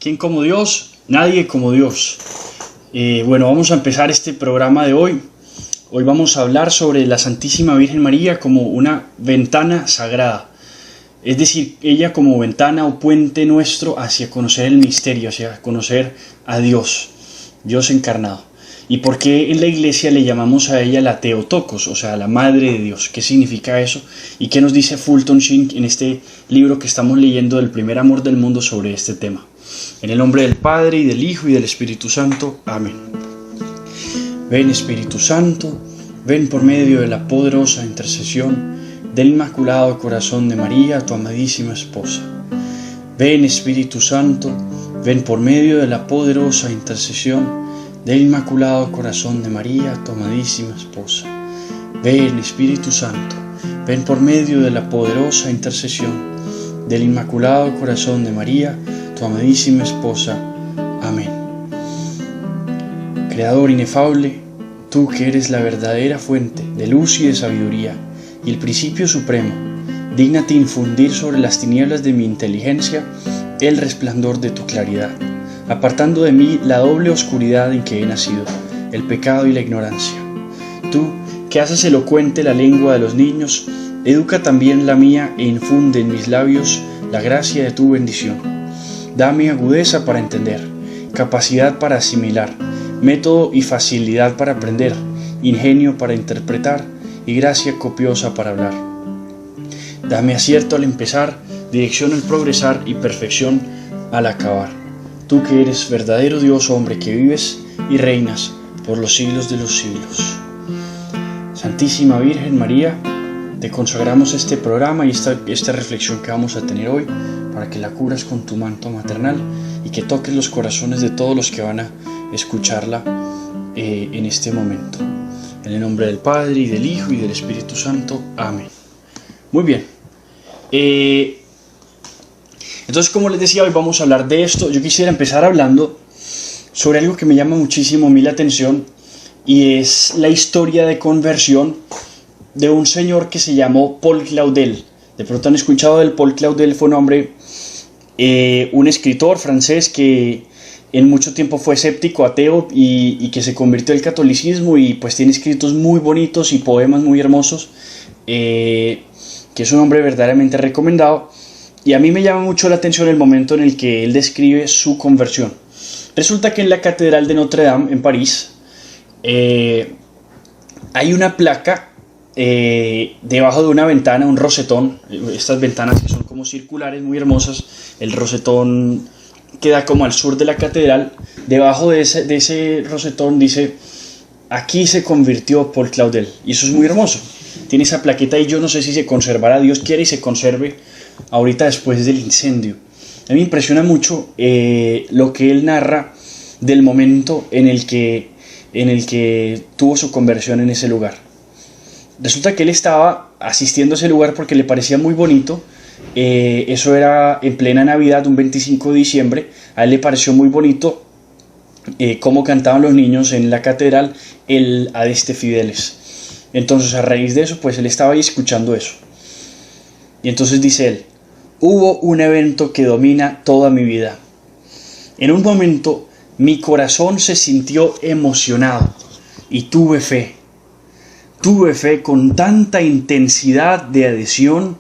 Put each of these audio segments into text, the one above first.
¿Quién como Dios? Nadie como Dios. Bueno, vamos a empezar este programa de hoy. Hoy vamos a hablar sobre la Santísima Virgen María como una ventana sagrada. Es decir, ella como ventana o puente nuestro hacia conocer el misterio, hacia conocer a Dios, Dios encarnado. ¿Y por qué en la iglesia le llamamos a ella la Theotokos, o sea, la Madre de Dios? ¿Qué significa eso? ¿Y qué nos dice Fulton Sheen en este libro que estamos leyendo del primer amor del mundo sobre este tema? En el nombre del Padre, y del Hijo, y del Espíritu Santo. Amén. Ven, Espíritu Santo, ven por medio de la poderosa intercesión del Inmaculado Corazón de María, tu amadísima esposa. Ven, Espíritu Santo, ven por medio de la poderosa intercesión del Inmaculado Corazón de María, tu amadísima esposa. Ven, Espíritu Santo, ven por medio de la poderosa intercesión del Inmaculado Corazón de María, tu amadísima esposa. Amén. Creador inefable, tú que eres la verdadera fuente de luz y de sabiduría y el principio supremo, dígnate infundir sobre las tinieblas de mi inteligencia el resplandor de tu claridad, apartando de mí la doble oscuridad en que he nacido, el pecado y la ignorancia. Tú, que haces elocuente la lengua de los niños, educa también la mía e infunde en mis labios la gracia de tu bendición. Dame agudeza para entender, capacidad para asimilar, método y facilidad para aprender, ingenio para interpretar y gracia copiosa para hablar. Dame acierto al empezar, dirección al progresar y perfección al acabar. Tú que eres verdadero Dios hombre, que vives y reinas por los siglos de los siglos. Santísima Virgen María, te consagramos este programa y esta reflexión que vamos a tener hoy, para que la cubras con tu manto maternal y que toques los corazones de todos los que van a escucharla en este momento. En el nombre del Padre, y del Hijo, y del Espíritu Santo. Amén. Muy bien. Entonces, como les decía, hoy vamos a hablar de esto. Yo quisiera empezar hablando sobre algo que me llama muchísimo a mí la atención, y es la historia de conversión de un señor que se llamó Paul Claudel. De pronto han escuchado del Paul Claudel. Fue un hombre, un escritor francés que en mucho tiempo fue escéptico, ateo, y que se convirtió al catolicismo, y pues tiene escritos muy bonitos y poemas muy hermosos, que es un hombre verdaderamente recomendado. Y a mí me llama mucho la atención el momento en el que él describe su conversión. Resulta que en la Catedral de Notre Dame, en París, hay una placa debajo de una ventana, un rosetón. Estas ventanas que son como circulares, muy hermosas. El rosetón queda como al sur de la catedral. Debajo de ese rosetón dice: aquí se convirtió Paul Claudel. Y eso es muy hermoso. Tiene esa plaqueta, y yo no sé si se conservará. Dios quiere y se conserve ahorita después del incendio. A mí me impresiona mucho lo que él narra del momento en el que tuvo su conversión en ese lugar. Resulta que él estaba asistiendo a ese lugar porque le parecía muy bonito. Eso era en plena Navidad, un 25 de diciembre. A él le pareció muy bonito cómo cantaban los niños en la catedral el Adeste Fideles. Entonces, a raíz de eso, pues él estaba ahí escuchando eso. Y entonces dice él: hubo un evento que domina toda mi vida. En un momento mi corazón se sintió emocionado y tuve fe. Tuve fe con tanta intensidad de adhesión,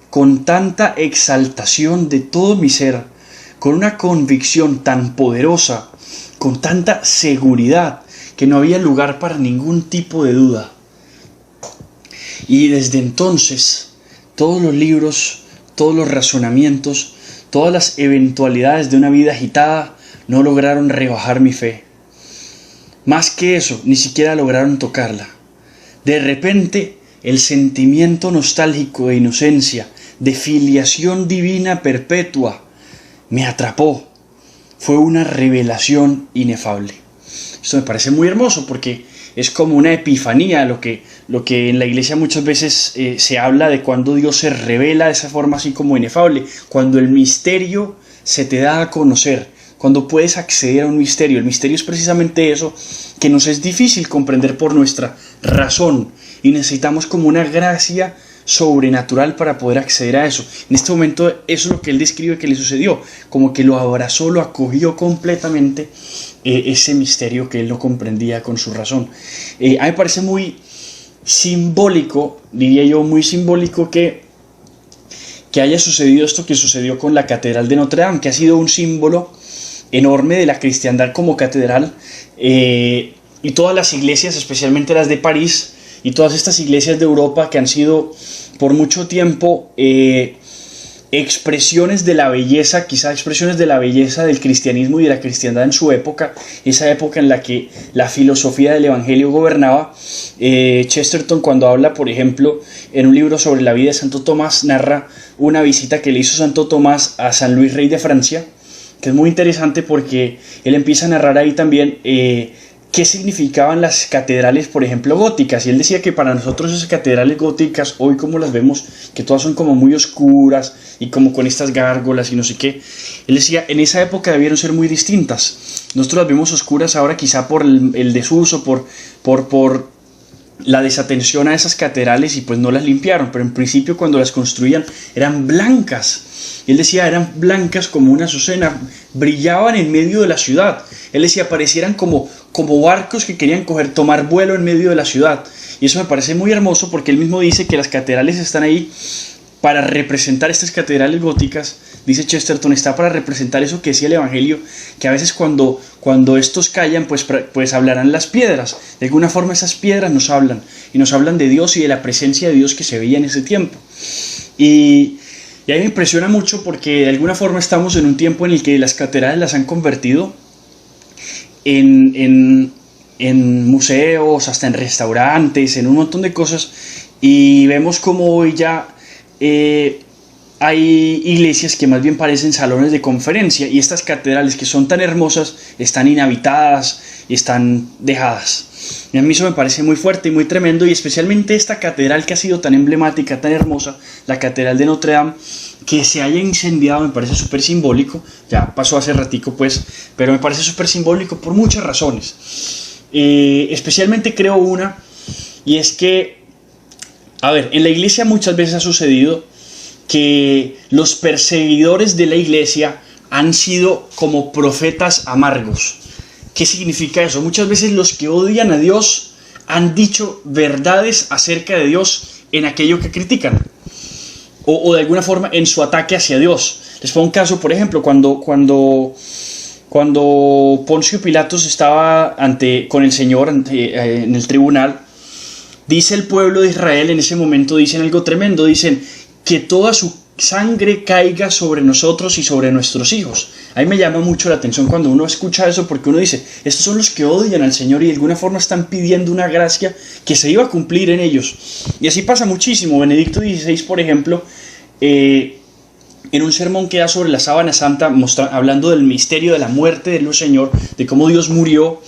con tanta exaltación de todo mi ser, con una convicción tan poderosa, con tanta seguridad, que no había lugar para ningún tipo de duda. Y desde entonces, todos los libros, todos los razonamientos, todas las eventualidades de una vida agitada no lograron rebajar mi fe. Más que eso, ni siquiera lograron tocarla. De repente, el sentimiento nostálgico de inocencia, de filiación divina perpetua, me atrapó. Fue una revelación inefable. Esto me parece muy hermoso porque es como una epifanía, lo que en la iglesia muchas veces se habla de cuando Dios se revela de esa forma así como inefable, cuando el misterio se te da a conocer, cuando puedes acceder a un misterio. El misterio es precisamente eso que nos es difícil comprender por nuestra razón, y necesitamos como una gracia sobrenatural para poder acceder a eso. En este momento eso es lo que él describe que le sucedió, como que lo abrazó, lo acogió completamente, ese misterio que él no comprendía con su razón. A mí me parece muy simbólico, diría yo, muy simbólico que haya sucedido esto que sucedió con la Catedral de Notre Dame, que ha sido un símbolo enorme de la cristiandad como catedral, y todas las iglesias, especialmente las de París, y todas estas iglesias de Europa que han sido por mucho tiempo expresiones de la belleza, quizá expresiones de la belleza del cristianismo y de la cristiandad en su época, esa época en la que la filosofía del evangelio gobernaba. Chesterton, cuando habla, por ejemplo, en un libro sobre la vida de Santo Tomás, narra una visita que le hizo Santo Tomás a San Luis Rey de Francia, que es muy interesante porque él empieza a narrar ahí también qué significaban las catedrales, por ejemplo, góticas. Y él decía que para nosotros esas catedrales góticas, hoy como las vemos, que todas son como muy oscuras y como con estas gárgolas y no sé qué, él decía, en esa época debieron ser muy distintas. Nosotros las vemos oscuras ahora quizá por el desuso, por la desatención a esas catedrales, y pues no las limpiaron, pero en principio cuando las construían eran blancas. Él decía, eran blancas como una azucena, brillaban en medio de la ciudad. Él decía, parecieran como barcos que querían tomar vuelo en medio de la ciudad. Y eso me parece muy hermoso porque él mismo dice que las catedrales están ahí para representar, estas catedrales góticas, dice Chesterton, está para representar eso que decía el Evangelio, que a veces cuando estos callan, pues hablarán las piedras. De alguna forma esas piedras nos hablan, y nos hablan de Dios y de la presencia de Dios que se veía en ese tiempo. Y a mí me impresiona mucho porque de alguna forma estamos en un tiempo en el que las catedrales las han convertido en museos, hasta en restaurantes, en un montón de cosas, y vemos como hoy ya hay iglesias que más bien parecen salones de conferencia, y estas catedrales que son tan hermosas están inhabitadas y están dejadas. Y a mí eso me parece muy fuerte y muy tremendo, y especialmente esta catedral que ha sido tan emblemática, tan hermosa, la Catedral de Notre Dame, que se haya incendiado, me parece súper simbólico. Ya pasó hace ratico pues, pero me parece súper simbólico por muchas razones. Especialmente creo una, y es que, a ver, en la iglesia muchas veces ha sucedido que los perseguidores de la iglesia han sido como profetas amargos. ¿Qué significa eso? Muchas veces los que odian a Dios han dicho verdades acerca de Dios en aquello que critican, o de alguna forma en su ataque hacia Dios. Les pongo un caso, por ejemplo, cuando Poncio Pilatos estaba con el Señor en el tribunal, dice el pueblo de Israel en ese momento, dicen algo tremendo, dicen que toda su sangre caiga sobre nosotros y sobre nuestros hijos. A mí me llama mucho la atención cuando uno escucha eso, porque uno dice, estos son los que odian al Señor y de alguna forma están pidiendo una gracia que se iba a cumplir en ellos. Y así pasa muchísimo. Benedicto XVI, por ejemplo, en un sermón que da sobre la sábana santa, hablando del misterio de la muerte del Señor, de cómo Dios murió,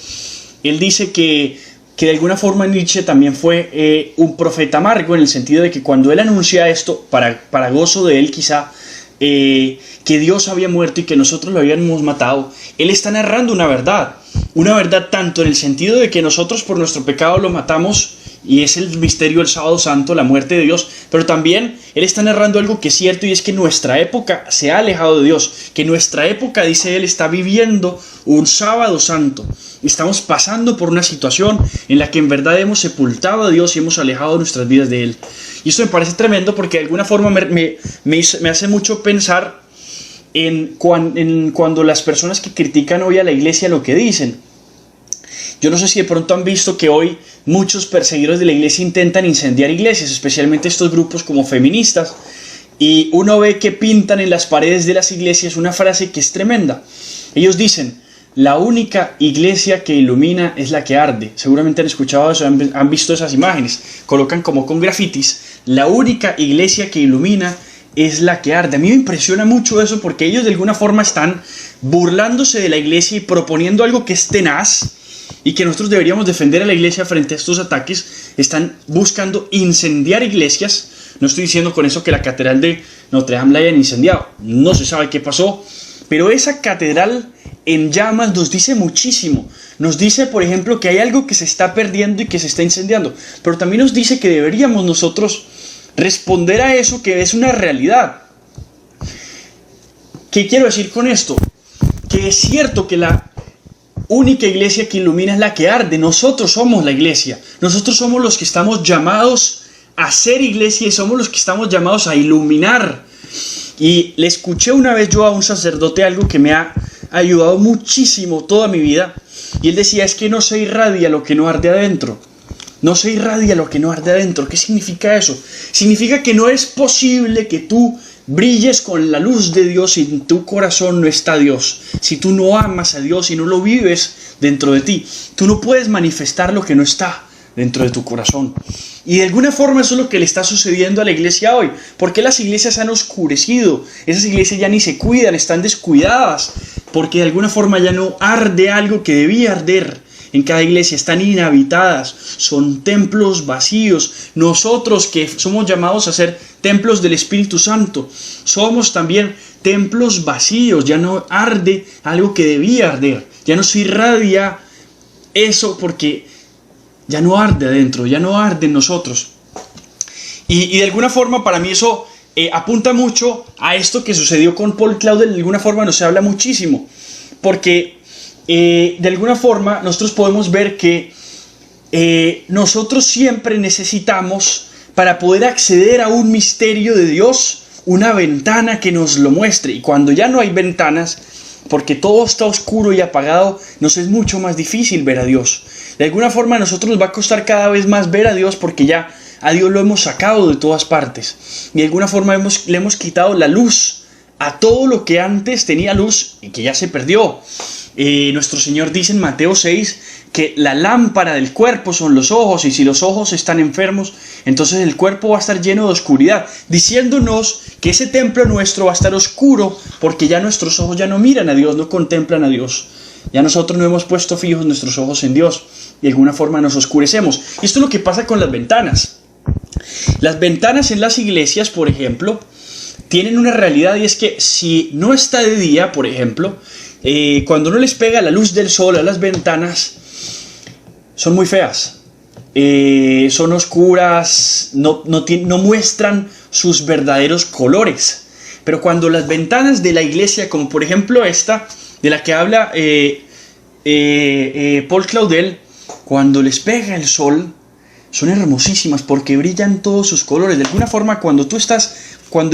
él dice que de alguna forma Nietzsche también fue un profeta amargo, en el sentido de que cuando él anuncia esto, para gozo de él quizá, que Dios había muerto y que nosotros lo habíamos matado, él está narrando una verdad tanto en el sentido de que nosotros por nuestro pecado lo matamos, y es el misterio del sábado santo, la muerte de Dios, pero también él está narrando algo que es cierto, y es que nuestra época se ha alejado de Dios, que nuestra época, dice él, está viviendo un sábado santo. Estamos pasando por una situación en la que en verdad hemos sepultado a Dios y hemos alejado nuestras vidas de Él. Y esto me parece tremendo porque de alguna forma me hace mucho pensar en cuando las personas que critican hoy a la iglesia lo que dicen. Yo no sé si de pronto han visto que hoy muchos perseguidores de la iglesia intentan incendiar iglesias, especialmente estos grupos como feministas, y uno ve que pintan en las paredes de las iglesias una frase que es tremenda. Ellos dicen: la única iglesia que ilumina es la que arde. Seguramente han escuchado eso, han visto esas imágenes. Colocan como con grafitis: la única iglesia que ilumina es la que arde. A mí me impresiona mucho eso porque ellos de alguna forma están burlándose de la iglesia y proponiendo algo que es tenaz y que nosotros deberíamos defender a la iglesia frente a estos ataques. Están buscando incendiar iglesias. No estoy diciendo con eso que la catedral de Notre Dame la hayan incendiado. No se sabe qué pasó. Pero esa catedral en llamas nos dice muchísimo. Nos dice, por ejemplo, que hay algo que se está perdiendo y que se está incendiando. Pero también nos dice que deberíamos nosotros responder a eso que es una realidad. ¿Qué quiero decir con esto? Que es cierto que la única iglesia que ilumina es la que arde. Nosotros somos la iglesia. Nosotros somos los que estamos llamados a ser iglesia y somos los que estamos llamados a iluminar. Y le escuché una vez yo a un sacerdote algo que me ha ayudado muchísimo toda mi vida. Y él decía, es que no se irradia lo que no arde adentro. No se irradia lo que no arde adentro. ¿Qué significa eso? Significa que no es posible que tú brilles con la luz de Dios si en tu corazón no está Dios. Si tú no amas a Dios y no lo vives dentro de ti, tú no puedes manifestar lo que no está dentro de tu corazón. Y de alguna forma eso es lo que le está sucediendo a la iglesia hoy. ¿Por qué las iglesias han oscurecido? Esas iglesias ya ni se cuidan, están descuidadas, porque de alguna forma ya no arde algo que debía arder en cada iglesia. Están inhabitadas, son templos vacíos. Nosotros que somos llamados a ser templos del Espíritu Santo, somos también templos vacíos. Ya no arde algo que debía arder, ya no se irradia eso porque ya no arde adentro, ya no arde en nosotros. Y de alguna forma para mí eso apunta mucho a esto que sucedió con Paul Claudel. De alguna forma nos habla muchísimo, porque de alguna forma nosotros podemos ver que nosotros siempre necesitamos, para poder acceder a un misterio de Dios, una ventana que nos lo muestre. Y cuando ya no hay ventanas, porque todo está oscuro y apagado, nos es mucho más difícil ver a Dios. De alguna forma a nosotros nos va a costar cada vez más ver a Dios, porque ya a Dios lo hemos sacado de todas partes. Y de alguna forma le hemos quitado la luz a todo lo que antes tenía luz y que ya se perdió. Nuestro Señor dice en Mateo 6 que la lámpara del cuerpo son los ojos, y si los ojos están enfermos, entonces el cuerpo va a estar lleno de oscuridad, diciéndonos que ese templo nuestro va a estar oscuro porque ya nuestros ojos ya no miran a Dios, no contemplan a Dios. Ya nosotros no hemos puesto fijos nuestros ojos en Dios, y de alguna forma nos oscurecemos. Y esto es lo que pasa con las ventanas. Las ventanas en las iglesias, por ejemplo, tienen una realidad, y es que si no está de día, por ejemplo, cuando no les pega la luz del sol a las ventanas, son muy feas, son oscuras, no muestran sus verdaderos colores. Pero cuando las ventanas de la iglesia, como por ejemplo esta, de la que habla Paul Claudel, cuando les pega el sol, son hermosísimas porque brillan todos sus colores. De alguna forma, cuando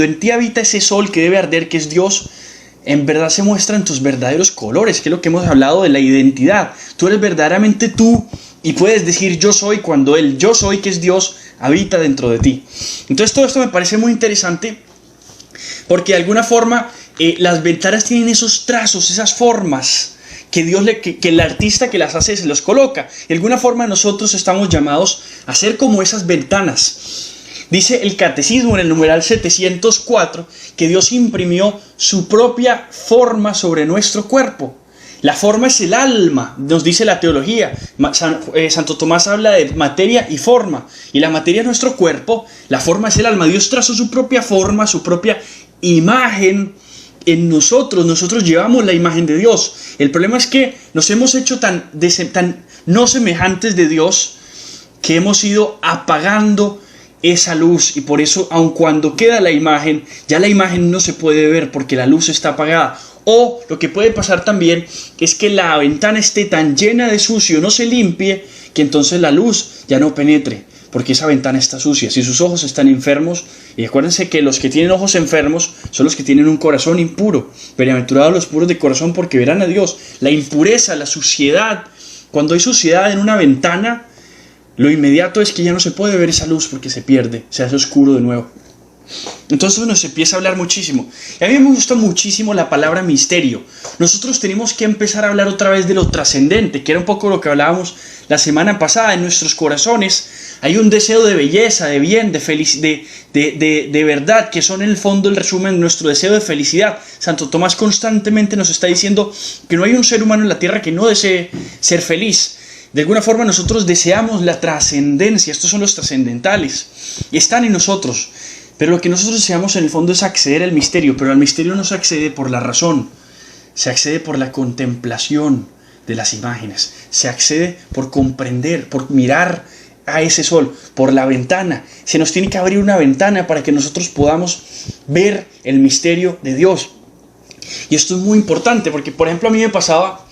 en ti habita ese sol que debe arder, que es Dios, en verdad se muestran tus verdaderos colores, que es lo que hemos hablado de la identidad. Tú eres verdaderamente tú y puedes decir yo soy cuando el yo soy, que es Dios, habita dentro de ti. Entonces todo esto me parece muy interesante, porque de alguna forma las ventanas tienen esos trazos, esas formas que que el artista que las hace se los coloca. De alguna forma nosotros estamos llamados a ser como esas ventanas. Dice el Catecismo en el numeral 704 que Dios imprimió su propia forma sobre nuestro cuerpo. La forma es el alma, nos dice la teología. Santo Tomás habla de materia y forma. Y la materia es nuestro cuerpo, la forma es el alma. Dios trazó su propia forma, su propia imagen en nosotros. Nosotros llevamos la imagen de Dios. El problema es que nos hemos hecho tan no semejantes de Dios que hemos ido apagando esa luz, y por eso aun cuando queda la imagen, ya la imagen no se puede ver porque la luz está apagada. O lo que puede pasar también es que la ventana esté tan llena de sucio, no se limpie, que entonces la luz ya no penetre, porque esa ventana está sucia. Si sus ojos están enfermos, y acuérdense que los que tienen ojos enfermos son los que tienen un corazón impuro. Bienaventurados los puros de corazón, porque verán a Dios. La impureza, la suciedad, cuando hay suciedad en una ventana, lo inmediato es que ya no se puede ver esa luz porque se pierde, se hace oscuro de nuevo. Entonces nos empieza a hablar muchísimo. Y a mí me gusta muchísimo la palabra misterio. Nosotros tenemos que empezar a hablar otra vez de lo trascendente, que era un poco lo que hablábamos la semana pasada. En nuestros corazones hay un deseo de belleza, de bien, de verdad, que son en el fondo el resumen de nuestro deseo de felicidad. Santo Tomás constantemente nos está diciendo que no hay un ser humano en la tierra que no desee ser feliz. De alguna forma nosotros deseamos la trascendencia. Estos son los trascendentales y están en nosotros. Pero lo que nosotros deseamos en el fondo es acceder al misterio. Pero al misterio no se accede por la razón, se accede por la contemplación de las imágenes, se accede por comprender, por mirar a ese sol? Por la ventana. Se nos tiene que abrir una ventana para que nosotros podamos ver el misterio de Dios. Y esto es muy importante porque, por ejemplo, a mí me pasaba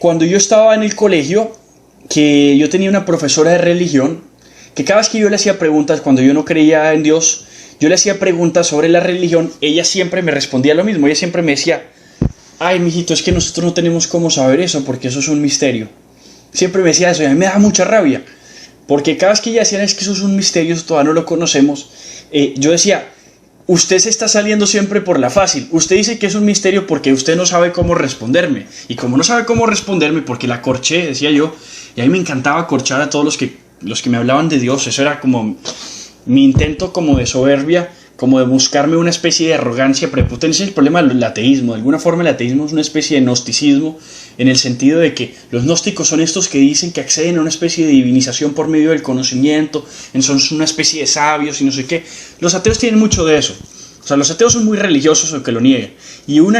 cuando yo estaba en el colegio, que yo tenía una profesora de religión, que cada vez que yo le hacía preguntas, cuando yo no creía en Dios, yo le hacía preguntas sobre la religión, ella siempre me respondía lo mismo. Ella siempre me decía: ay, mijito, es que nosotros no tenemos cómo saber eso porque eso es un misterio. Siempre me decía eso y a mí me daba mucha rabia, porque cada vez que ella decía: es que eso es un misterio, eso todavía no lo conocemos, yo decía: usted se está saliendo siempre por la fácil. Usted dice que es un misterio porque usted no sabe cómo responderme. Y como no sabe cómo responderme, porque la corché, decía yo, y a mí me encantaba corchar a todos los que me hablaban de Dios. Eso era como mi intento como de soberbia, como de buscarme una especie de arrogancia, prepotencia. El problema del ateísmo, de alguna forma el ateísmo es una especie de gnosticismo, en el sentido de que los gnósticos son estos que dicen que acceden a una especie de divinización por medio del conocimiento, son una especie de sabios y no sé qué. Los ateos tienen mucho de eso. O sea, los ateos son muy religiosos, aunque lo nieguen. Y un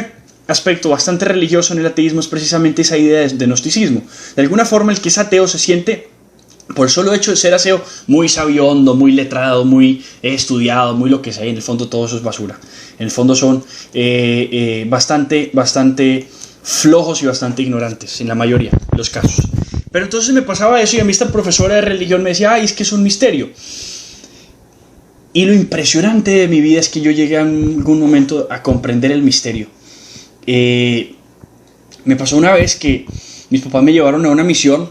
aspecto bastante religioso en el ateísmo es precisamente esa idea de gnosticismo. De alguna forma el que es ateo se siente, por el solo hecho de ser ateo, muy sabiondo, muy letrado, muy estudiado, muy lo que sea. En el fondo todo eso es basura. En el fondo son bastante flojos y bastante ignorantes, en la mayoría de los casos. Pero entonces me pasaba eso y a mí esta profesora de religión me decía: ay, es que es un misterio. Y lo impresionante de mi vida es que yo llegué en algún momento a comprender el misterio. Me pasó una vez que mis papás me llevaron a una misión,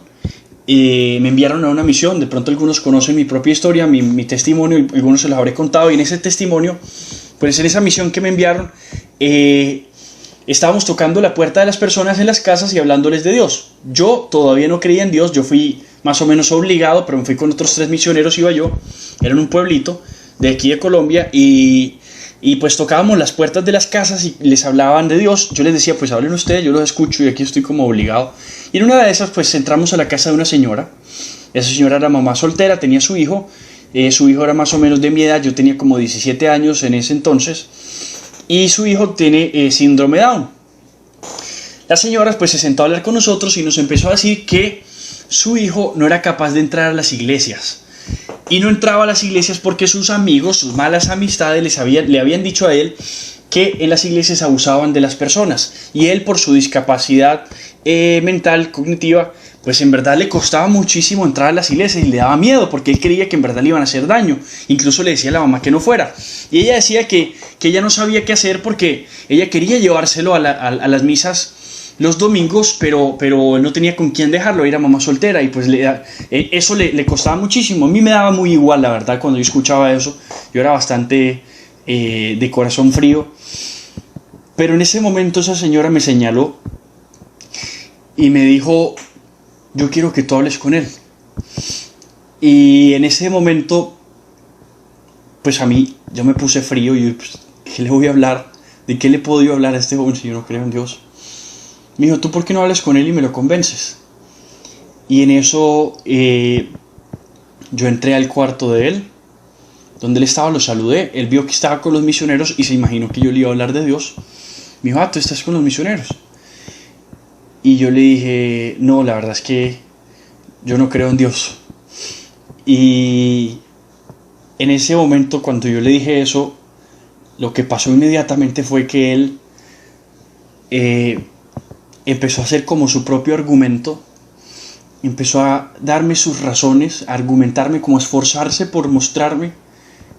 me enviaron a una misión. De pronto algunos conocen mi propia historia, mi testimonio, algunos se los habré contado. Y en ese testimonio, pues en esa misión que me enviaron, estábamos tocando la puerta de las personas en las casas y hablándoles de Dios. Yo todavía no creía en Dios, yo fui más o menos obligado, pero me fui con otros 3 misioneros, iba yo, era en un pueblito de aquí de Colombia, y pues tocábamos las puertas de las casas y les hablaban de Dios. Yo les decía: pues hablen ustedes, yo los escucho y aquí estoy como obligado. Y en una de esas pues entramos a la casa de una señora. Esa señora era mamá soltera, tenía su hijo era más o menos de mi edad, yo tenía como 17 años en ese entonces, y su hijo tiene síndrome de Down. La señora pues se sentó a hablar con nosotros y nos empezó a decir que su hijo no era capaz de entrar a las iglesias. Y no entraba a las iglesias porque sus amigos, sus malas amistades le habían dicho a él que en las iglesias abusaban de las personas. Y él, por su discapacidad mental, cognitiva, pues en verdad le costaba muchísimo entrar a las iglesias y le daba miedo porque él creía que en verdad le iban a hacer daño. Incluso le decía a la mamá que no fuera. Y ella decía que ella no sabía qué hacer porque ella quería llevárselo a las misas los domingos, pero no tenía con quién dejarlo, era mamá soltera, y pues eso le costaba muchísimo. A mí me daba muy igual, la verdad, cuando yo escuchaba eso. Yo era bastante de corazón frío, pero en ese momento esa señora me señaló y me dijo: yo quiero que tú hables con él. Y en ese momento pues a mí, yo me puse frío y pues, ¿qué le voy a hablar? ¿De qué le puedo yo hablar a este joven si yo no creo en Dios? Me dijo: ¿tú por qué no hablas con él y me lo convences? Y en eso yo entré al cuarto de él, donde él estaba, lo saludé. Él vio que estaba con los misioneros y se imaginó que yo le iba a hablar de Dios. Me dijo: tú estás con los misioneros. Y yo le dije: no, la verdad es que yo no creo en Dios. Y en ese momento, cuando yo le dije eso, lo que pasó inmediatamente fue que él empezó a hacer como su propio argumento, empezó a darme sus razones, a argumentarme, como a esforzarse por mostrarme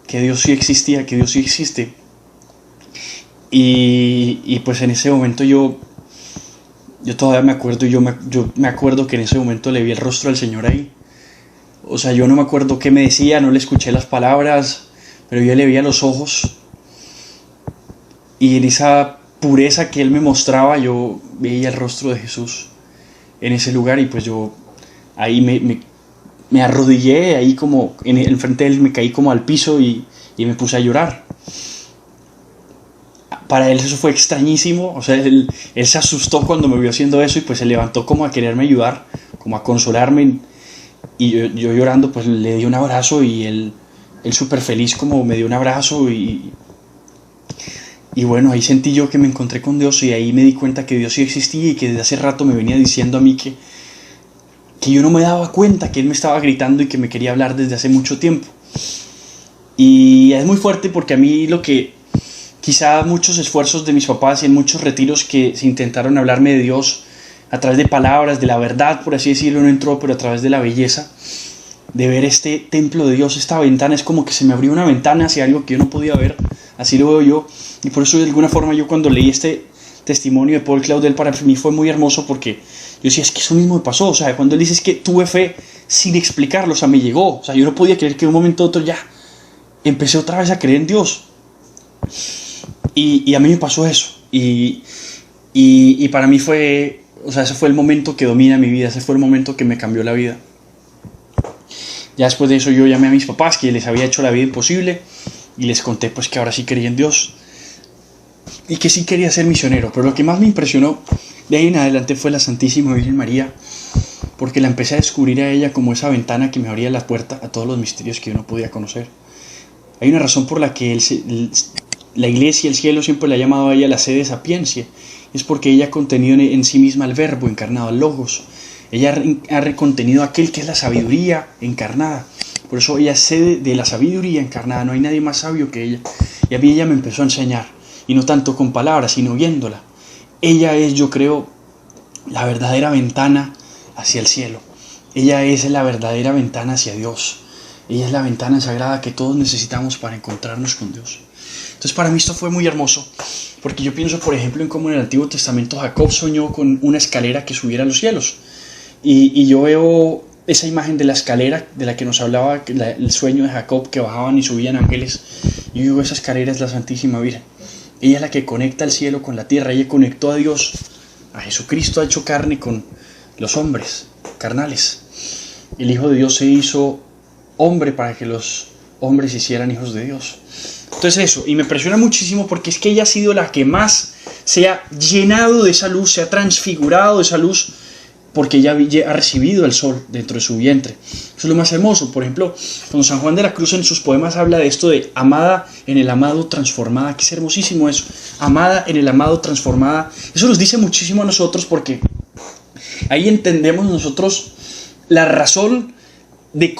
que Dios sí existía, que Dios sí existe. Y pues en ese momento yo todavía me acuerdo, yo me acuerdo que en ese momento le vi el rostro al Señor ahí. O sea, yo no me acuerdo qué me decía, no le escuché las palabras, pero yo le veía los ojos, y en esa pureza que Él me mostraba, yo veía el rostro de Jesús en ese lugar. Y pues yo ahí me arrodillé, ahí como en frente de Él, me caí como al piso y me puse a llorar. Para Él eso fue extrañísimo. O sea, él se asustó cuando me vio haciendo eso y pues se levantó como a quererme ayudar, como a consolarme. Y yo llorando pues le di un abrazo, y él súper feliz como me dio un abrazo, y bueno, ahí sentí yo que me encontré con Dios, y ahí me di cuenta que Dios sí existía y que desde hace rato me venía diciendo a mí que yo no me daba cuenta que Él me estaba gritando y que me quería hablar desde hace mucho tiempo. Y es muy fuerte porque a mí lo que quizá muchos esfuerzos de mis papás y en muchos retiros que se intentaron hablarme de Dios a través de palabras, de la verdad, por así decirlo, no entró, pero a través de la belleza, de ver este templo de Dios, esta ventana, es como que se me abrió una ventana hacia algo que yo no podía ver, así lo veo yo, y por eso de alguna forma yo cuando leí este testimonio de Paul Claudel para mí fue muy hermoso porque yo decía, es que eso mismo me pasó, o sea, cuando él dice es que tuve fe sin explicarlo, o sea, me llegó, o sea, yo no podía creer que de un momento a otro ya empecé otra vez a creer en Dios, y a mí me pasó eso, y para mí fue, o sea, ese fue el momento que domina mi vida, ese fue el momento que me cambió la vida. Ya después de eso yo llamé a mis papás que les había hecho la vida imposible y les conté pues que ahora sí creía en Dios y que sí quería ser misionero, pero lo que más me impresionó de ahí en adelante fue la Santísima Virgen María, porque la empecé a descubrir a ella como esa ventana que me abría la puerta a todos los misterios que yo no podía conocer. Hay una razón por la que la Iglesia, el cielo, siempre le ha llamado a ella la sede de sapiencia, es porque ella ha contenido en sí misma el verbo encarnado, el logos. Ella ha contenido aquel que es la sabiduría encarnada. Por eso ella es sede de la sabiduría encarnada. No hay nadie más sabio que ella. Y a mí ella me empezó a enseñar. Y no tanto con palabras, sino viéndola. Ella es, yo creo, la verdadera ventana hacia el cielo. Ella es la verdadera ventana hacia Dios. Ella es la ventana sagrada que todos necesitamos para encontrarnos con Dios. Entonces para mí esto fue muy hermoso. Porque yo pienso, por ejemplo, en cómo en el Antiguo Testamento Jacob soñó con una escalera que subiera a los cielos. Y yo veo esa imagen de la escalera de la que nos hablaba, el sueño de Jacob, que bajaban y subían ángeles. Y yo digo, esa escalera es la Santísima Virgen. Ella es la que conecta el cielo con la tierra. Ella conectó a Dios, a Jesucristo, ha hecho carne con los hombres carnales. El Hijo de Dios se hizo hombre para que los hombres hicieran hijos de Dios. Entonces eso, y me impresiona muchísimo porque es que ella ha sido la que más se ha llenado de esa luz, se ha transfigurado de esa luz, porque ella ha recibido el sol dentro de su vientre. Eso es lo más hermoso. Por ejemplo, cuando San Juan de la Cruz en sus poemas habla de esto de amada en el amado transformada, que es hermosísimo eso, amada en el amado transformada, eso nos dice muchísimo a nosotros porque ahí entendemos nosotros la razón de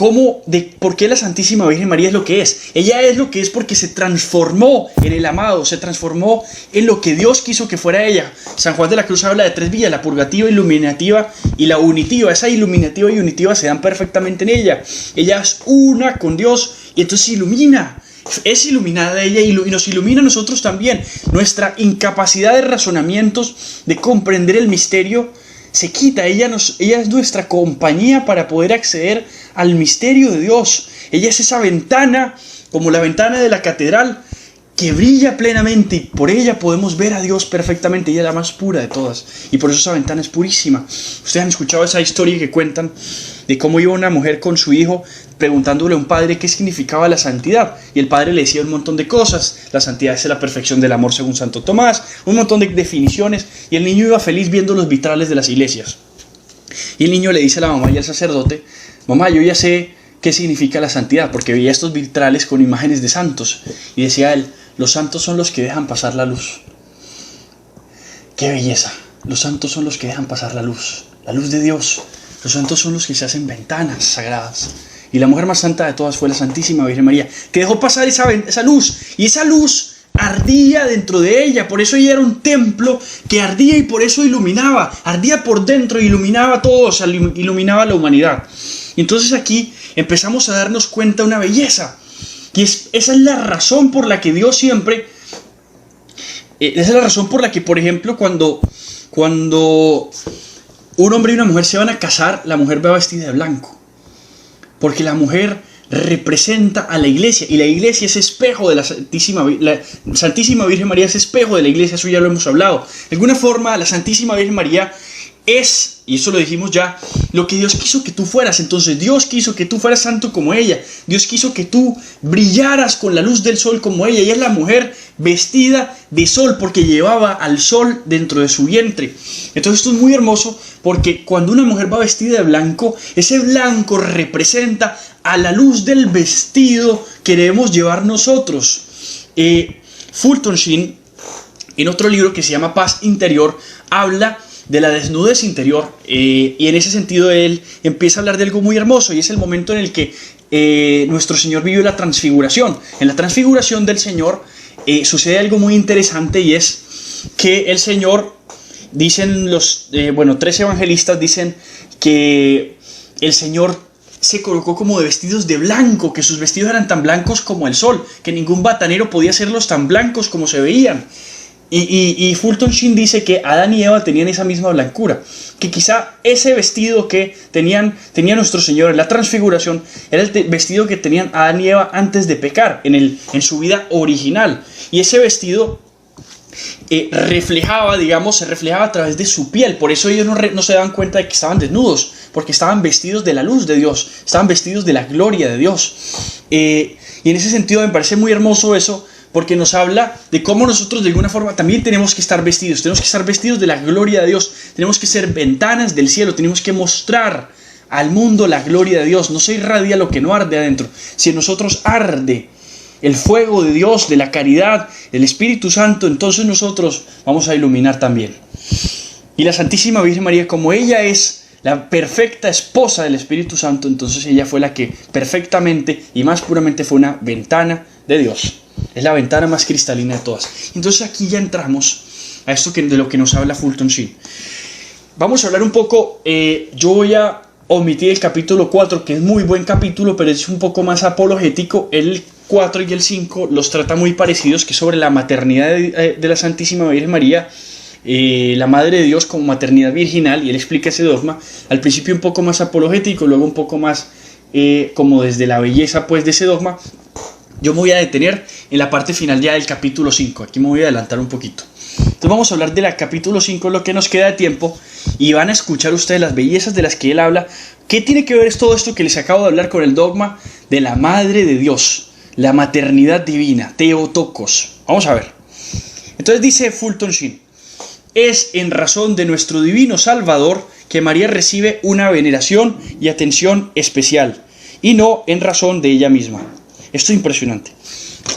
por qué la Santísima Virgen María es lo que es. Ella es lo que es porque se transformó en el amado, se transformó en lo que Dios quiso que fuera ella. San Juan de la Cruz habla de tres vías, la purgativa, iluminativa y la unitiva. Esa iluminativa y unitiva se dan perfectamente en ella. Ella es una con Dios y entonces se ilumina. Es iluminada ella y nos ilumina a nosotros también. Nuestra incapacidad de razonamientos, de comprender el misterio, se quita. Ella es nuestra compañía para poder acceder al misterio de Dios. Ella es esa ventana, como la ventana de la catedral, que brilla plenamente y por ella podemos ver a Dios perfectamente. Ella es la más pura de todas y por eso esa ventana es purísima. Ustedes han escuchado esa historia que cuentan de cómo iba una mujer con su hijo preguntándole a un padre qué significaba la santidad, y el padre le decía un montón de cosas. La santidad es la perfección del amor según Santo Tomás, un montón de definiciones, y el niño iba feliz viendo los vitrales de las iglesias. Y el niño le dice a la mamá y al sacerdote: mamá, yo ya sé qué significa la santidad, porque veía estos vitrales con imágenes de santos, y decía él: los santos son los que dejan pasar la luz. ¡Qué belleza! Los santos son los que dejan pasar la luz de Dios. Los santos son los que se hacen ventanas sagradas. Y la mujer más santa de todas fue la Santísima Virgen María, que dejó pasar esa luz. Y esa luz ardía dentro de ella. Por eso ella era un templo que ardía y por eso iluminaba. Ardía por dentro e iluminaba a todos, iluminaba a la humanidad. Y entonces aquí empezamos a darnos cuenta de una belleza. Y esa es la razón por la que Dios siempre... esa es la razón por la que, por ejemplo, cuando un hombre y una mujer se van a casar, la mujer va vestida de blanco. Porque la mujer representa a la iglesia, y la iglesia es espejo de la Santísima Virgen María es espejo de la iglesia, eso ya lo hemos hablado. De alguna forma, la Santísima Virgen María es, y eso lo dijimos ya, lo que Dios quiso que tú fueras. Entonces Dios quiso que tú fueras santo como ella. Dios quiso que tú brillaras con la luz del sol como ella. Ella es la mujer vestida de sol porque llevaba al sol dentro de su vientre. Entonces esto es muy hermoso porque cuando una mujer va vestida de blanco, ese blanco representa a la luz del vestido que debemos llevar nosotros. Fulton Sheen, en otro libro que se llama Paz Interior, habla de la desnudez interior, y en ese sentido él empieza a hablar de algo muy hermoso, y es el momento en el que nuestro Señor vivió la transfiguración. En la transfiguración del Señor sucede algo muy interesante, y es que el Señor, dicen los 3 evangelistas dicen que el Señor se colocó como de vestidos de blanco, que sus vestidos eran tan blancos como el sol, que ningún batanero podía hacerlos tan blancos como se veían. Y Fulton Sheen dice que Adán y Eva tenían esa misma blancura, que quizá ese vestido que tenía nuestro Señor en la transfiguración era el vestido que tenían Adán y Eva antes de pecar, en su vida original. Y ese vestido se reflejaba a través de su piel. Por eso ellos no se daban cuenta de que estaban desnudos, porque estaban vestidos de la luz de Dios, estaban vestidos de la gloria de Dios. Y en ese sentido me parece muy hermoso eso, porque nos habla de cómo nosotros de alguna forma también tenemos que estar vestidos de la gloria de Dios, tenemos que ser ventanas del cielo, tenemos que mostrar al mundo la gloria de Dios. No se irradia lo que no arde adentro. Si en nosotros arde el fuego de Dios, de la caridad, del Espíritu Santo, entonces nosotros vamos a iluminar también. Y la Santísima Virgen María, como ella es la perfecta esposa del Espíritu Santo, entonces ella fue la que perfectamente y más puramente fue una ventana de Dios. Es la ventana más cristalina de todas. Entonces aquí ya entramos a esto de lo que nos habla Fulton Sheen. Vamos a hablar un poco, yo voy a omitir el capítulo 4, que es muy buen capítulo, pero es un poco más apologético. El 4 y el 5 los trata muy parecidos, que es sobre la maternidad de la Santísima Virgen María, la Madre de Dios como maternidad virginal, y él explica ese dogma. Al principio un poco más apologético, luego un poco más como desde la belleza pues de ese dogma. Yo me voy a detener en la parte final ya del capítulo 5, aquí me voy a adelantar un poquito. Entonces vamos a hablar del capítulo 5, lo que nos queda de tiempo, y van a escuchar ustedes las bellezas de las que él habla. ¿Qué tiene que ver todo esto que les acabo de hablar con el dogma de la Madre de Dios, la maternidad divina, Theotokos? Vamos a ver. Entonces dice Fulton Sheen: es en razón de nuestro divino Salvador que María recibe una veneración y atención especial, y no en razón de ella misma. Esto es impresionante.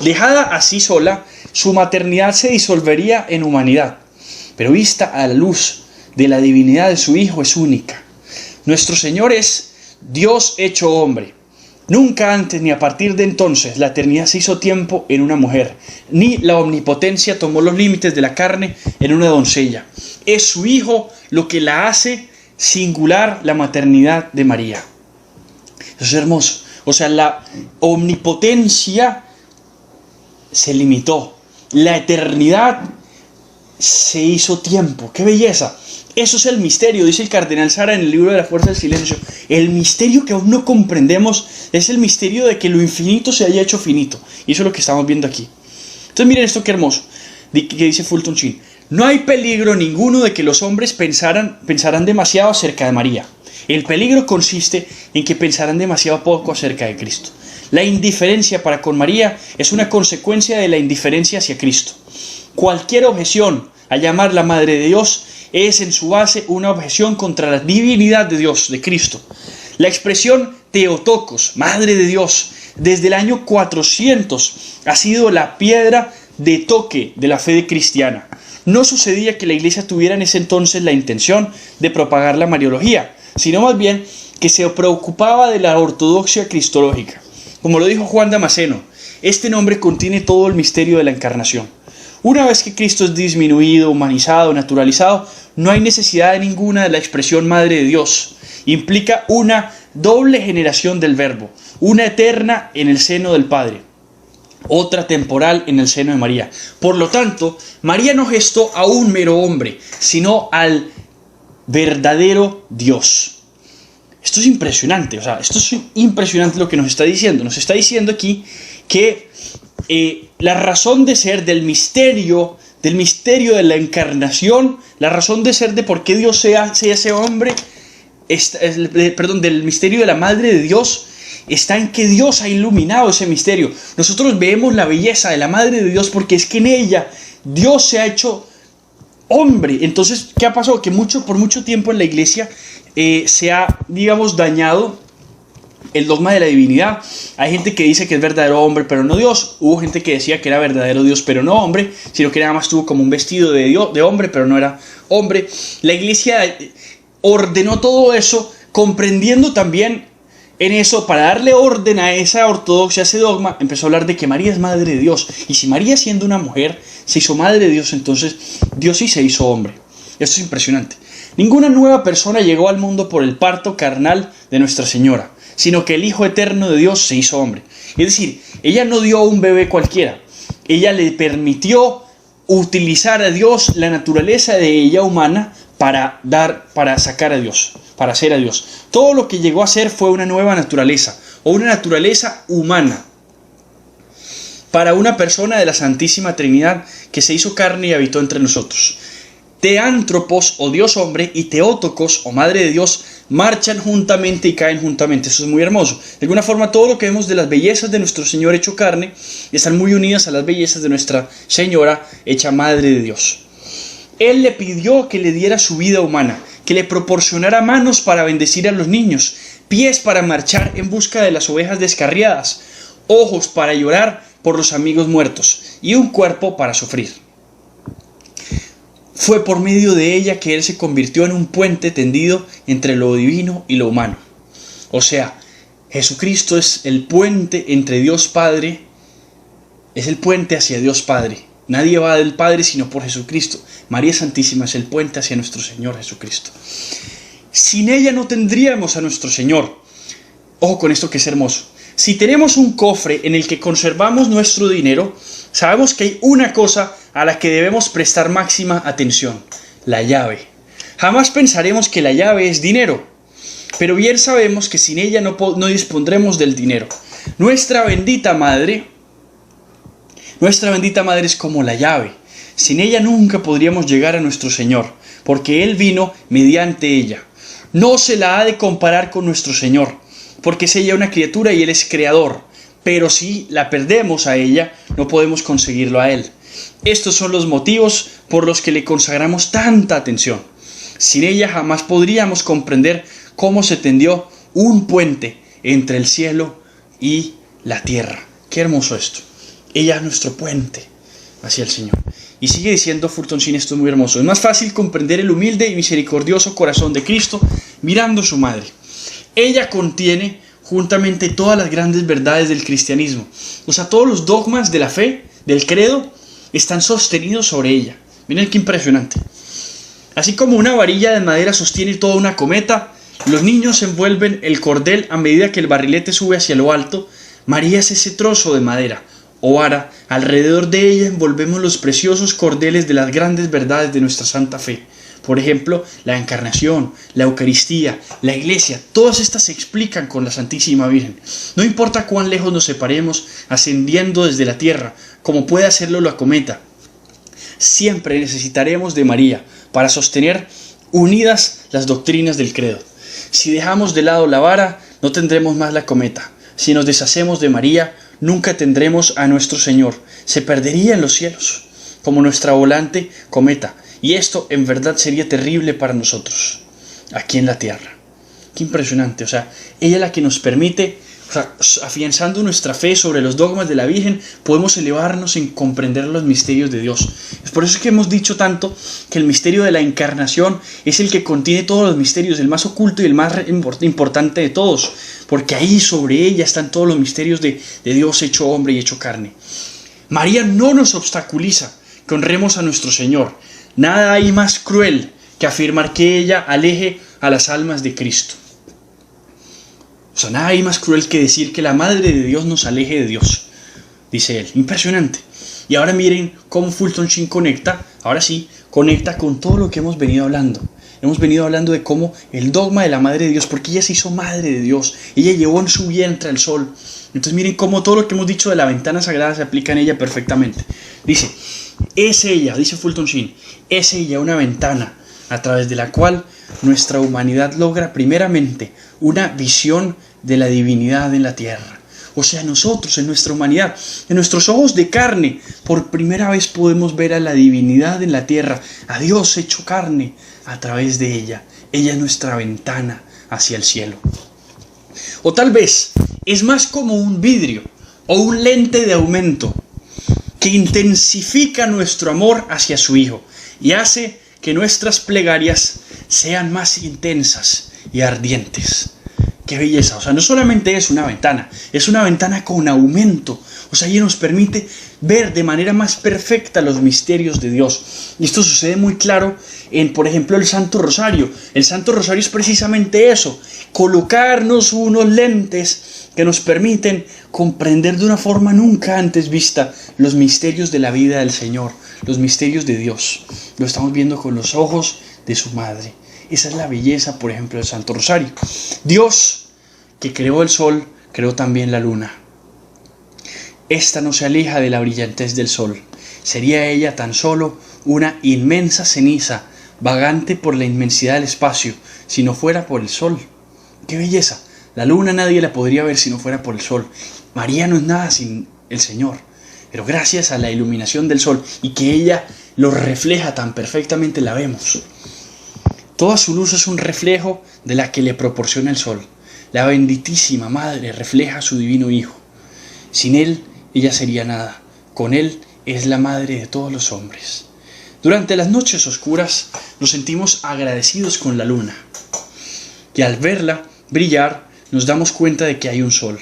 Dejada así sola, su maternidad se disolvería en humanidad, pero vista a la luz de la divinidad de su Hijo es única. Nuestro Señor es Dios hecho hombre. Nunca antes ni a partir de entonces la eternidad se hizo tiempo en una mujer, ni la omnipotencia tomó los límites de la carne en una doncella. Es su Hijo lo que la hace singular, la maternidad de María. Eso es hermoso. O sea, la omnipotencia se limitó, la eternidad se hizo tiempo. ¡Qué belleza! Eso es el misterio, dice el cardenal Sara en el libro de la fuerza del silencio. El misterio que aún no comprendemos es el misterio de que lo infinito se haya hecho finito. Y eso es lo que estamos viendo aquí. Entonces miren esto qué hermoso, que dice Fulton Sheen. No hay peligro ninguno de que los hombres pensarán demasiado acerca de María. El peligro consiste en que pensarán demasiado poco acerca de Cristo. La indiferencia para con María es una consecuencia de la indiferencia hacia Cristo. Cualquier objeción a llamarla Madre de Dios es en su base una objeción contra la divinidad de Dios, de Cristo. La expresión Theotokos, Madre de Dios, desde el año 400 ha sido la piedra de toque de la fe cristiana. No sucedía que la Iglesia tuviera en ese entonces la intención de propagar la mariología, sino más bien que se preocupaba de la ortodoxia cristológica. Como lo dijo Juan Damasceno, este nombre contiene todo el misterio de la encarnación. Una vez que Cristo es disminuido, humanizado, naturalizado, no hay necesidad ninguna de la expresión Madre de Dios. Implica una doble generación del Verbo, una eterna en el seno del Padre, otra temporal en el seno de María. Por lo tanto, María no gestó a un mero hombre, sino al verdadero Dios. Esto es impresionante, esto es impresionante lo que nos está diciendo. Nos está diciendo aquí que la razón de ser del misterio de la encarnación, la razón de ser de por qué Dios se hace hombre, del misterio de la Madre de Dios, está en que Dios ha iluminado ese misterio. Nosotros vemos la belleza de la Madre de Dios porque es que en ella Dios se ha hecho hombre. Entonces, ¿qué ha pasado? Que por mucho tiempo en la Iglesia se ha, dañado el dogma de la divinidad. Hay gente que dice que es verdadero hombre pero no Dios. Hubo gente que decía que era verdadero Dios pero no hombre, sino que nada más tuvo como un vestido de Dios, de hombre, pero no era hombre. La iglesia ordenó todo eso, comprendiendo también en eso, para darle orden a esa ortodoxia, a ese dogma, empezó a hablar de que María es madre de Dios. Y si María, siendo una mujer, se hizo madre de Dios, entonces Dios sí se hizo hombre. Esto es impresionante. Ninguna nueva persona llegó al mundo por el parto carnal de Nuestra Señora, sino que el Hijo Eterno de Dios se hizo hombre. Es decir, ella no dio a un bebé cualquiera. Ella le permitió utilizar a Dios, la naturaleza de ella humana, para sacar a Dios, para hacer a Dios. Todo lo que llegó a ser fue una nueva naturaleza, o una naturaleza humana, para una persona de la Santísima Trinidad que se hizo carne y habitó entre nosotros. Teántropos, o Dios hombre, y Teótocos, o Madre de Dios, marchan juntamente y caen juntamente. Eso es muy hermoso. De alguna forma, todo lo que vemos de las bellezas de nuestro Señor hecho carne están muy unidas a las bellezas de Nuestra Señora hecha Madre de Dios. Él le pidió que le diera su vida humana, que le proporcionara manos para bendecir a los niños, pies para marchar en busca de las ovejas descarriadas, ojos para llorar por los amigos muertos y un cuerpo para sufrir. Fue por medio de ella que Él se convirtió en un puente tendido entre lo divino y lo humano. O sea, Jesucristo es el puente entre Dios Padre, es el puente hacia Dios Padre. Nadie va del Padre sino por Jesucristo. María Santísima es el puente hacia nuestro Señor Jesucristo. Sin ella no tendríamos a nuestro Señor. Ojo con esto que es hermoso. Si tenemos un cofre en el que conservamos nuestro dinero, sabemos que hay una cosa a la que debemos prestar máxima atención: la llave. Jamás pensaremos que la llave es dinero, pero bien sabemos que sin ella no dispondremos del dinero. Nuestra bendita madre es como la llave. Sin ella nunca podríamos llegar a nuestro Señor, porque Él vino mediante ella. No se la ha de comparar con nuestro Señor, porque es ella una criatura y Él es creador. Pero si la perdemos a ella, no podemos conseguirlo a Él. Estos son los motivos por los que le consagramos tanta atención. Sin ella jamás podríamos comprender cómo se tendió un puente entre el cielo y la tierra. Qué hermoso esto. Ella es nuestro puente hacia el Señor. Y sigue diciendo Fulton Sheen, esto es muy hermoso: es más fácil comprender el humilde y misericordioso corazón de Cristo mirando a su madre. Ella contiene juntamente todas las grandes verdades del cristianismo. O sea, todos los dogmas de la fe, del credo, están sostenidos sobre ella. Miren qué impresionante. Así como una varilla de madera sostiene toda una cometa, los niños envuelven el cordel a medida que el barrilete sube hacia lo alto. María es ese trozo de madera o vara. Alrededor de ella envolvemos los preciosos cordeles de las grandes verdades de nuestra santa fe. Por ejemplo, la encarnación, la Eucaristía, la Iglesia, todas estas se explican con la Santísima Virgen. No importa cuán lejos nos separemos, ascendiendo desde la tierra, como puede hacerlo la cometa, siempre necesitaremos de María para sostener unidas las doctrinas del credo. Si dejamos de lado la vara, no tendremos más la cometa. Si nos deshacemos de María, nunca tendremos a nuestro Señor. Se perdería en los cielos, como nuestra volante cometa. Y esto en verdad sería terrible para nosotros, aquí en la tierra. Qué impresionante. O sea, ella es la que nos permite, afianzando nuestra fe sobre los dogmas de la Virgen, podemos elevarnos en comprender los misterios de Dios. Es por eso que hemos dicho tanto que el misterio de la encarnación es el que contiene todos los misterios, el más oculto y el más importante de todos, porque ahí sobre ella están todos los misterios de Dios hecho hombre y hecho carne. María no nos obstaculiza que honremos a nuestro Señor. Nada hay más cruel que afirmar que ella aleje a las almas de Cristo. O sea, nada hay más cruel que decir que la Madre de Dios nos aleje de Dios, dice él. Impresionante. Y ahora miren cómo Fulton Sheen conecta con todo lo que hemos venido hablando. Hemos venido hablando de cómo el dogma de la Madre de Dios, porque ella se hizo Madre de Dios, ella llevó en su vientre al sol. Entonces miren cómo todo lo que hemos dicho de la ventana sagrada se aplica en ella perfectamente. Dice, es ella, dice Fulton Sheen, es ella una ventana a través de la cual nuestra humanidad logra primeramente una visión de la divinidad en la tierra. O sea, nosotros en nuestra humanidad, en nuestros ojos de carne, por primera vez podemos ver a la divinidad en la tierra, a Dios hecho carne a través de ella. Ella es nuestra ventana hacia el cielo. O tal vez es más como un vidrio o un lente de aumento que intensifica nuestro amor hacia su Hijo y hace que nuestras plegarias sean más intensas y ardientes. ¡Qué belleza! O sea, no solamente es una ventana con aumento. O sea, ella nos permite ver de manera más perfecta los misterios de Dios. Y esto sucede muy claro en, por ejemplo, el Santo Rosario. El Santo Rosario es precisamente eso, colocarnos unos lentes que nos permiten comprender de una forma nunca antes vista los misterios de la vida del Señor, los misterios de Dios. Lo estamos viendo con los ojos de su madre. Esa es la belleza, por ejemplo, del Santo Rosario. Dios, que creó el sol, creó también la luna. Esta no se aleja de la brillantez del sol. Sería ella tan solo una inmensa ceniza, vagante por la inmensidad del espacio, si no fuera por el sol. ¡Qué belleza! La luna nadie la podría ver si no fuera por el sol. María no es nada sin el Señor. Pero gracias a la iluminación del sol y que ella lo refleja tan perfectamente, la vemos. Toda su luz es un reflejo de la que le proporciona el sol. La benditísima Madre refleja a su divino Hijo. Sin Él, ella sería nada. Con Él es la Madre de todos los hombres. Durante las noches oscuras nos sentimos agradecidos con la luna. Y al verla brillar, nos damos cuenta de que hay un sol.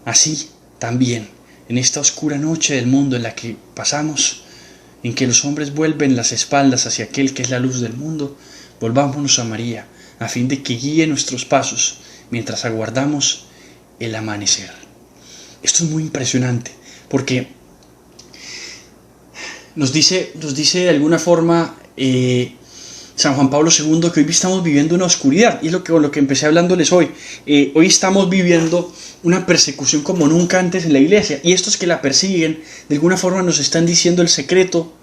Así, también, en esta oscura noche del mundo en la que pasamos, en que los hombres vuelven las espaldas hacia aquel que es la luz del mundo, volvámonos a María, a fin de que guíe nuestros pasos mientras aguardamos el amanecer. Esto es muy impresionante, porque nos dice de alguna forma San Juan Pablo II que hoy estamos viviendo una oscuridad, y es con lo que empecé hablándoles hoy. Hoy estamos viviendo una persecución como nunca antes en la iglesia, y estos que la persiguen de alguna forma nos están diciendo el secreto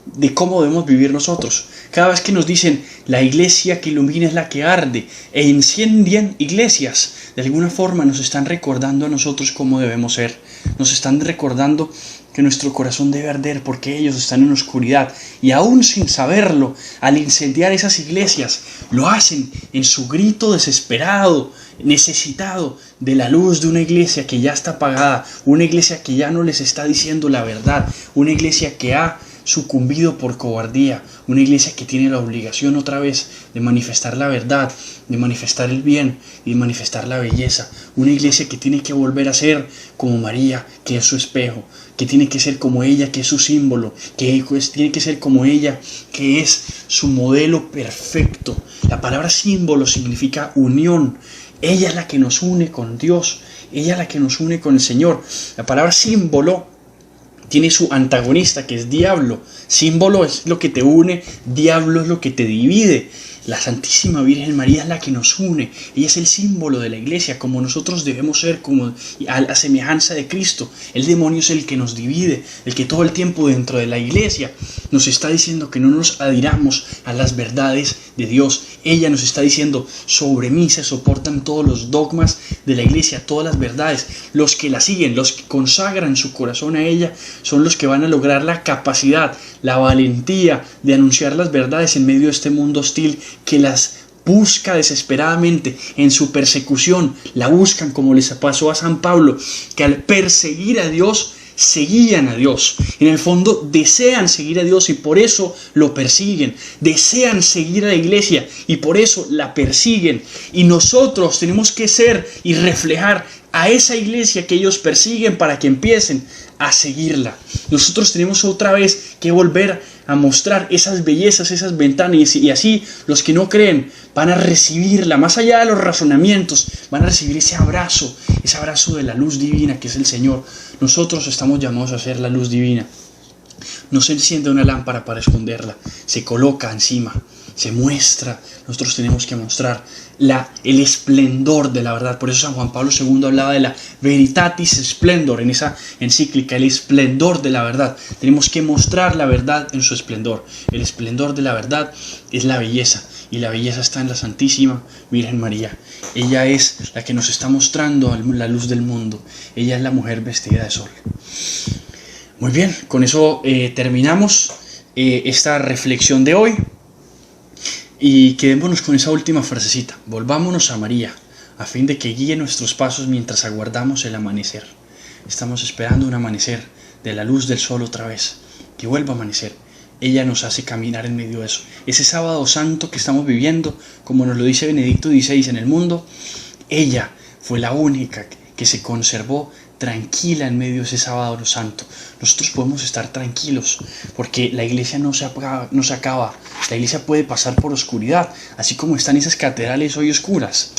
de cómo debemos vivir nosotros. Cada vez que nos dicen la iglesia que ilumina es la que arde, e incendian iglesias, de alguna forma nos están recordando a nosotros cómo debemos ser. Nos están recordando que nuestro corazón debe arder porque ellos están en oscuridad, y aún sin saberlo, al incendiar esas iglesias, lo hacen en su grito desesperado, necesitado de la luz de una iglesia que ya está apagada, una iglesia que ya no les está diciendo la verdad, una iglesia que ha sucumbido por cobardía, una iglesia que tiene la obligación otra vez de manifestar la verdad, de manifestar el bien y de manifestar la belleza, una iglesia que tiene que volver a ser como María, que es su espejo, que tiene que ser como ella, que es su símbolo, que tiene que ser como ella, que es su modelo perfecto. La palabra símbolo significa unión. Ella es la que nos une con Dios, ella es la que nos une con el Señor. La palabra símbolo tiene su antagonista, que es diablo. Símbolo es lo que te une, diablo es lo que te divide. La Santísima Virgen María es la que nos une. Ella es el símbolo de la iglesia, como nosotros debemos ser, como a la semejanza de Cristo. El demonio es el que nos divide, el que todo el tiempo dentro de la iglesia nos está diciendo que no nos adhiramos a las verdades de Dios. Ella nos está diciendo, sobre mí se soportan todos los dogmas de la iglesia, todas las verdades. Los que la siguen, los que consagran su corazón a ella, son los que van a lograr la capacidad, la valentía de anunciar las verdades en medio de este mundo hostil que las busca desesperadamente en su persecución. La buscan, como les pasó a San Pablo, que al perseguir a Dios seguían a Dios. En el fondo desean seguir a Dios y por eso lo persiguen. Desean seguir a la iglesia y por eso la persiguen. Y nosotros tenemos que ser y reflejar a esa iglesia que ellos persiguen para que empiecen a seguirla. Nosotros tenemos otra vez que volver a mostrar esas bellezas, esas ventanas, y así los que no creen van a recibirla, más allá de los razonamientos, van a recibir ese abrazo de la luz divina que es el Señor. Nosotros estamos llamados a ser la luz divina. No se enciende una lámpara para esconderla, se coloca encima, se muestra. Nosotros tenemos que mostrar el esplendor de la verdad. Por eso San Juan Pablo II hablaba de la veritatis splendor en esa encíclica, el esplendor de la verdad. Tenemos que mostrar la verdad en su esplendor. El esplendor de la verdad es la belleza, y la belleza está en la Santísima Virgen María. Ella es la que nos está mostrando la luz del mundo. Ella es la mujer vestida de sol. Muy bien, con eso terminamos esta reflexión de hoy. Y quedémonos con esa última frasecita. Volvámonos a María, a fin de que guíe nuestros pasos mientras aguardamos el amanecer. Estamos esperando un amanecer de la luz del sol otra vez, que vuelva a amanecer. Ella nos hace caminar en medio de eso. Ese sábado santo que estamos viviendo, como nos lo dice Benedicto XVI en el mundo, ella fue la única que se conservó tranquila en medio de ese sábado santo. Nosotros podemos estar tranquilos porque la iglesia no se acaba. La iglesia puede pasar por oscuridad, así como están esas catedrales hoy oscuras.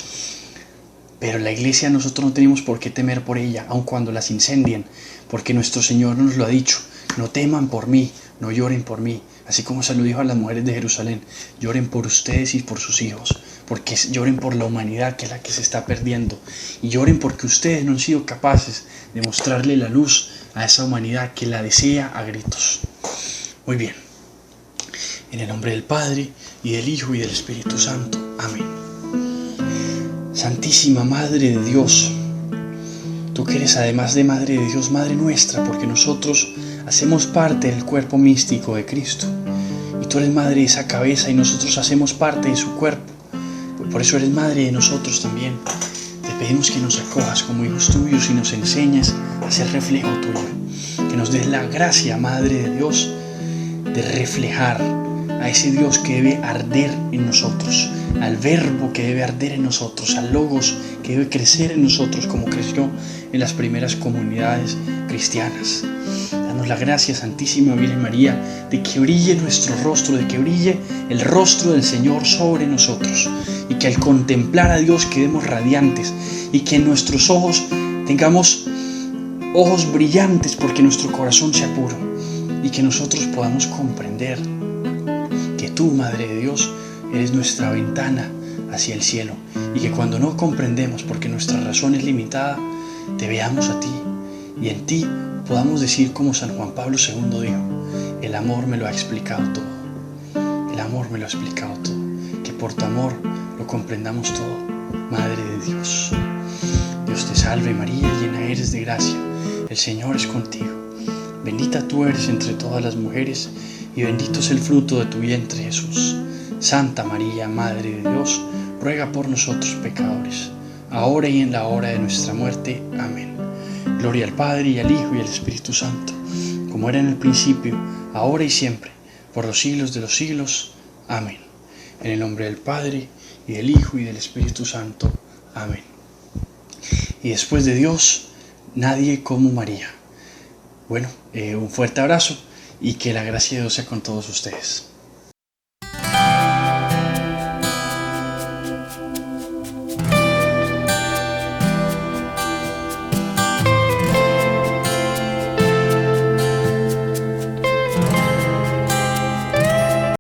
Pero la iglesia nosotros no tenemos por qué temer por ella, aun cuando las incendien, porque nuestro Señor nos lo ha dicho: no teman por mí, no lloren por mí, así como se lo dijo a las mujeres de Jerusalén: lloren por ustedes y por sus hijos, porque lloren por la humanidad, que es la que se está perdiendo, y lloren porque ustedes no han sido capaces de mostrarle la luz a esa humanidad que la desea a gritos. Muy bien, en el nombre del Padre, y del Hijo, y del Espíritu Santo. Amén. Santísima Madre de Dios, tú que eres además de Madre de Dios, Madre nuestra, porque nosotros hacemos parte del cuerpo místico de Cristo, y tú eres Madre de esa cabeza y nosotros hacemos parte de su cuerpo, por eso eres Madre de nosotros también. Te pedimos que nos acojas como hijos tuyos y nos enseñes a ser reflejo tuyo, que nos des la gracia, Madre de Dios, de reflejar a ese Dios que debe arder en nosotros, al Verbo que debe arder en nosotros, al Logos que debe crecer en nosotros como creció en las primeras comunidades cristianas. Danos la gracia, Santísima Virgen María, de que brille nuestro rostro, de que brille el rostro del Señor sobre nosotros, y que al contemplar a Dios quedemos radiantes, y que en nuestros ojos tengamos ojos brillantes porque nuestro corazón sea puro, y que nosotros podamos comprender que tú, Madre de Dios, eres nuestra ventana hacia el cielo, y que cuando no comprendemos porque nuestra razón es limitada, te veamos a ti, y en ti podamos decir como San Juan Pablo II dijo: el amor me lo ha explicado todo, el amor me lo ha explicado todo, que por tu amor lo comprendamos todo, Madre de Dios. Dios te salve María, llena eres de gracia, el Señor es contigo, bendita tú eres entre todas las mujeres, y bendito es el fruto de tu vientre Jesús. Santa María, Madre de Dios, ruega por nosotros pecadores, ahora y en la hora de nuestra muerte. Amén. Gloria al Padre, y al Hijo, y al Espíritu Santo, como era en el principio, ahora y siempre, por los siglos de los siglos. Amén. En el nombre del Padre, y del Hijo, y del Espíritu Santo. Amén. Y después de Dios, nadie como María. Bueno, un fuerte abrazo, y que la gracia de Dios sea con todos ustedes.